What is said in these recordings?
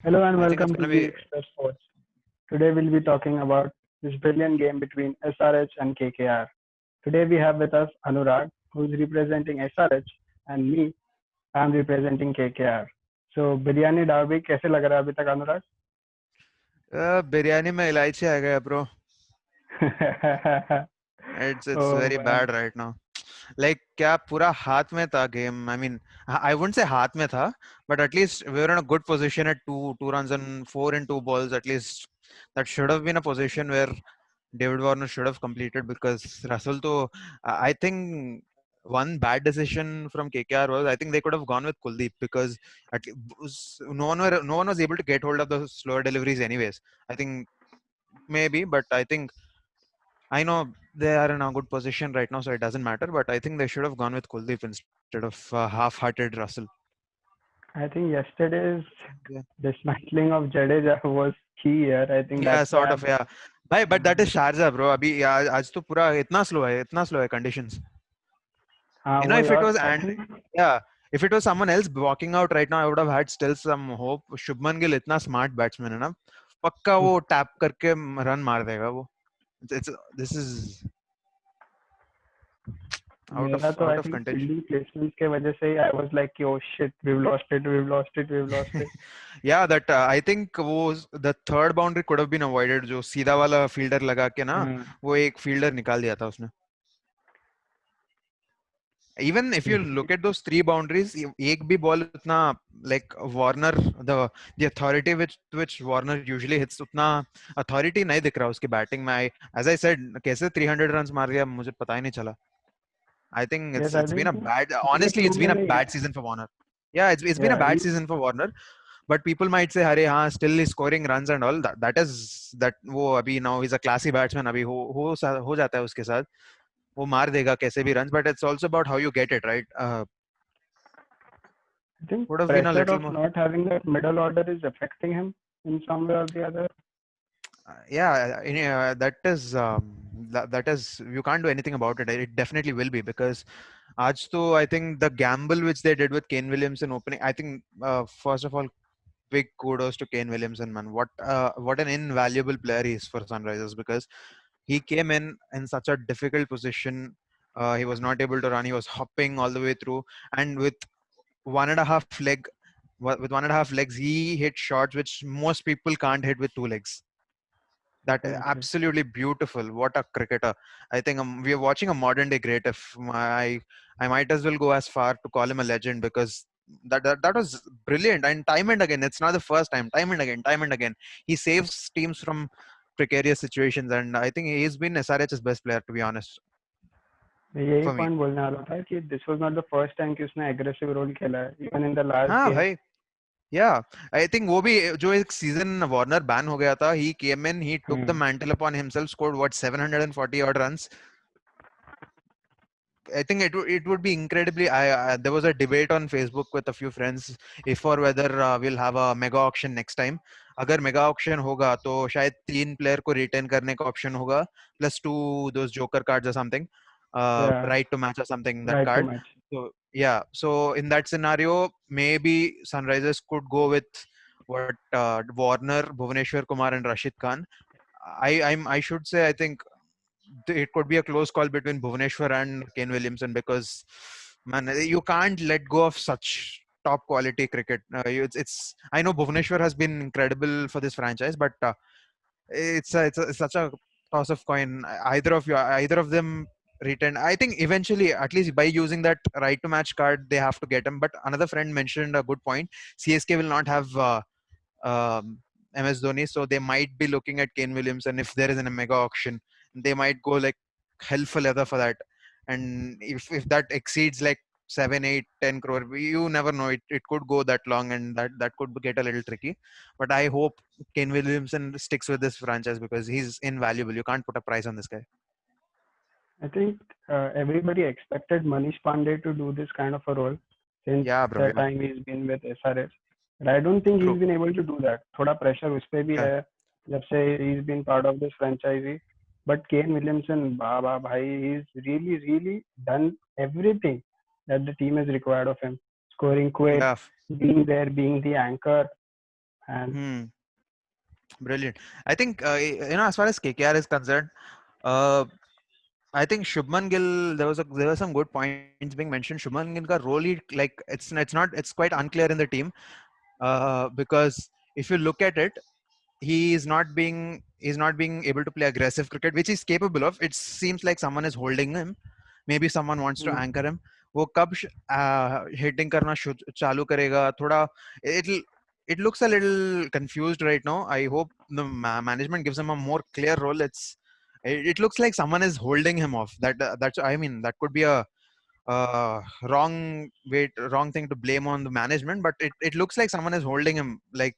Hello and I think it's welcome to gonna the be. Express Sports. Today we'll be talking about this brilliant game between SRH and KKR. Today we have with us Anurag, who's representing SRH, and me, I'm representing KKR. So biryani Derby कैसे लग रहा है अभी तक अनुराग? बिरयानी में इलायची आ गया bro. It's oh very man. bad right now. Like क्या पूरा हाथ में था game. I mean, I wouldn't say हाथ में था, but at least we were in a good position at two runs and 4 in 2 balls. At least that should have been a position where David Warner should have completed because Russell to I think one bad decision from KKR was I think they could have gone with Kuldeep because no one was able to get hold of the slower deliveries anyways. I think maybe, but I think I know they are in a good position right now, so it doesn't matter. But I think they should have gone with Kuldeep instead of half-hearted Russell. I think yesterday's Yeah, dismantling of Jadeja was key here. I think yeah, that's sort why. of. Yeah, भाई, but that is Sharjah, bro. अभी आज तो पूरा इतना slow है conditions. हाँ You know, वही if it और was I and think yeah, if it was someone else walking out right now, I would have had still some hope. Shubman Gill इतना smart batsman है ना, पक्का वो tap करके run मार देगा वो. It's this is out मेरा of तो out I of think contention. Fielding placement के वजह से ही आई वाज लाइक कि oh shit we have lost it Yeah, that I think was the third boundary could have been avoided. जो सीधा वाला fielder लगा के ना, वो एक fielder निकाल दिया था उसने. Even if you look at those three boundaries, एक भी ball उतना like Warner the authority which Warner usually hits उतना authority नहीं दिख रहा उसके batting में. As I said, कैसे 300 runs मार दिया मुझे पता ही नहीं चला. I think yes I it's been a think bad. पूरे Honestly, फ्लो it's में been a नहीं है bad season for Warner. Yeah, it's been a या bad he season for Warner. But people might say, "Hare, हाँ, still he's scoring runs and all." That is that वो अभी now he's a classy batsman. अभी हो जाता है उसके साथ. वो मार देगा कैसे भी runs. But it's also about how you get it right. I think Would have been a pressure little off more. Not having that middle order is affecting him in some way or the other Yeah, that is that is you can't do anything about it. It definitely will be because आज तो I think the gamble which they did with Kane Williamson opening. I think first of all big kudos to Kane Williamson, man. What an invaluable player he is for Sunrisers because he came in such a difficult position. He was not able to run. He was hopping all the way through, and one and a half leg, with 1.5 legs, he hit shots which most people can't hit with 2 legs. That definitely absolutely beautiful. What a cricketer! I think we are watching a modern day great. If I might as well go as far to call him a legend because that was brilliant. And time and again, it's not the first time. Time and again, he saves teams from precarious situations. And I think he's been SRH's best player, to be honest, यही for me. Point बोलने वाला था कि this was not the first time कि उसने aggressive role खेला है even in the last हाँ गेम भाई. Yeah, I think वो भी जो एक season Warner ban हो गया था. He came in, he took the mantle upon himself, scored what 740 odd runs. I think it would be incredibly. There was a debate on Facebook with a few friends if or whether we'll have a mega auction next time. अगर mega auction होगा तो शायद 3 player को retain करने का option होगा plus two those joker cards or something, या right to match or something, that right to card. Match So yeah, so in that scenario maybe Sunrisers could go with what Warner, Bhuvneshwar Kumar and Rashid Khan. I should say I think it could be a close call between Bhuvneshwar and Kane Williamson because man, you can't let go of such top quality cricket. It's I know Bhuvneshwar has been incredible for this franchise, but it's such a toss of coin. Either of them retain. I think eventually, at least by using that right to match card, they have to get him. But another friend mentioned a good point. CSK will not have MS Dhoni, so they might be looking at Kane Williamson if there is a mega auction. They might go like hell for leather for that, and if that exceeds like 7, 8, 10 crore, you never know. It could go that long, and that could get a little tricky. But I hope Kane Williamson sticks with this franchise because he's invaluable. You can't put a price on this guy. I think everybody expected Manish Pandey to do this kind of a role since Yeah, bro. the Yeah, time he's been with SRS. But I don't think he's true. been able to do that. थोड़ा pressure उस पे भी Yeah, है जब से he's been part of this franchise. But Kane Williamson, बाबा भाई, he's really done everything that the team has required of him. Scoring quick, yeah. being there, being the anchor. And Brilliant. I think as far as KKR is concerned, uh, I think Shubman Gill. There were some good points being mentioned. Shubman Gill ka role he, like it's quite unclear in the team, because if you look at it, he's not being able to play aggressive cricket, which he's capable of. It seems like someone is holding him. Maybe someone wants to anchor him. वो कब hitting करना चालू करेगा थोड़ा, it'll it looks a little confused right now. I hope the management gives him a more clear role. It looks like someone is holding him off. That's, I mean, that could be a wrong thing to blame on the management, but it looks like someone is holding him, like,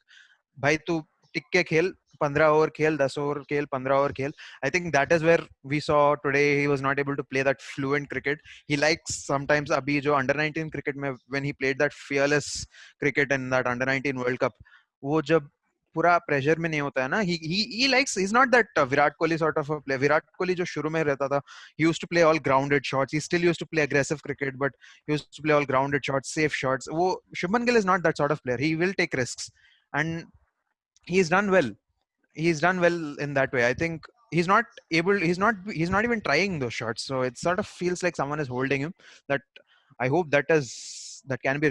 भाई तू टिक के खेल, 15 over खेल, 10 over खेल, 15 over खेल. I think that is where we saw today he was not able to play that fluent cricket. He likes sometimes अभी जो under 19 cricket में when he played that fearless cricket in that under 19 World Cup, वो जब पूरा pressure में नहीं होता है ना, he likes, he's not that Virat Kohli sort of a player. Virat Kohli जो शुरू में रहता था, he used to play all grounded shots. He still used to play aggressive cricket, but he used to play all grounded shots, safe shots. वो Shubman Gill is not that sort of player. He will take risks, and he's done well. He's done well in that way. I think he's not even trying those shots, so it sort of feels like someone is holding him. That I hope that can be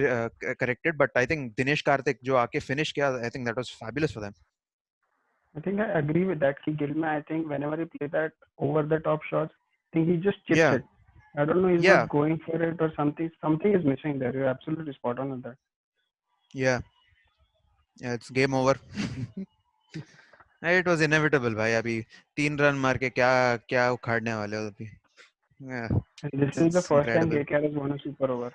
corrected. But I think Dinesh Karthik jo aake finish kiya, I think that was fabulous for them. I think I agree with that. Gilman, I think whenever he plays that over the top shots, I think he just chips Yeah. it. I don't know, he's Yeah. not going for it or something. Something is missing there. You're absolutely spot on with that. Yeah, it's game over. It was inevitable भाई. अभी 3 run मार के क्या उखाड़ने वाले हो अभी. Yeah, And this is the it's first time incredible. KKR has won a super over.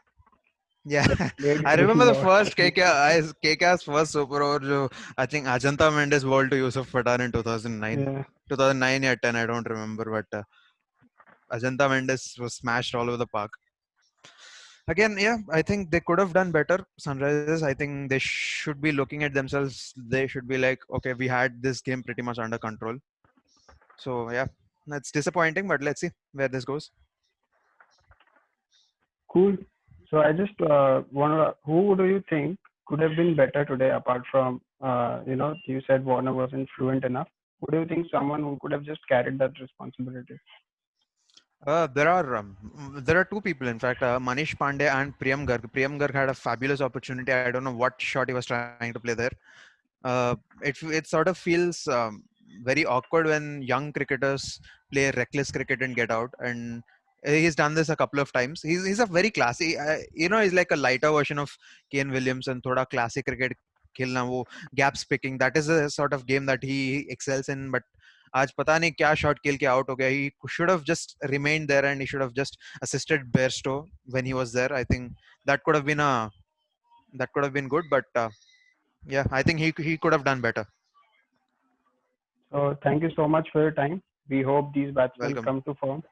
Yeah, Played I very remember the low. first KKR's first super over, jo, I think Ajanta Mendes bowled to Yusuf Pathan in 2009. Yeah. 2009 or 10, I don't remember, but Ajanta Mendes was smashed all over the park. Again, yeah, I think they could have done better. Sunrisers, I think they should be looking at themselves. They should be like, okay, we had this game pretty much under control. So, yeah, that's disappointing, but let's see where this goes. Cool. So I just who do you think could have been better today apart from, you said Warner wasn't fluent enough. Who do you think someone who could have just carried that responsibility? There are two people, in fact, Manish Pandey and Priyam Garg. Priyam Garg had a fabulous opportunity. I don't know what shot he was trying to play there. It sort of feels very awkward when young cricketers play reckless cricket and get out. And he's done this a couple of times. He's a very classy, he's like a lighter version of Kane Williamson. Thoda classy cricket खेलना, वो gaps picking. That is a sort of game that he excels in. But आज पता नहीं क्या shot खेल के out हो गया. He should have just remained there and he should have just assisted Bairstow when he was there. I think that could have been good, but yeah, I think he could have done better. So thank you so much for your time. We hope these batsmen Welcome. come to form.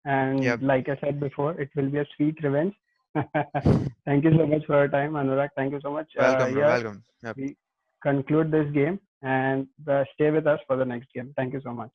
And Yep. like I said before, it will be a sweet revenge. Thank you so much for your time, Anurag. Thank you so much. Welcome, bro. Yeah, Welcome. Yep. we conclude this game and stay with us for the next game. Thank you so much.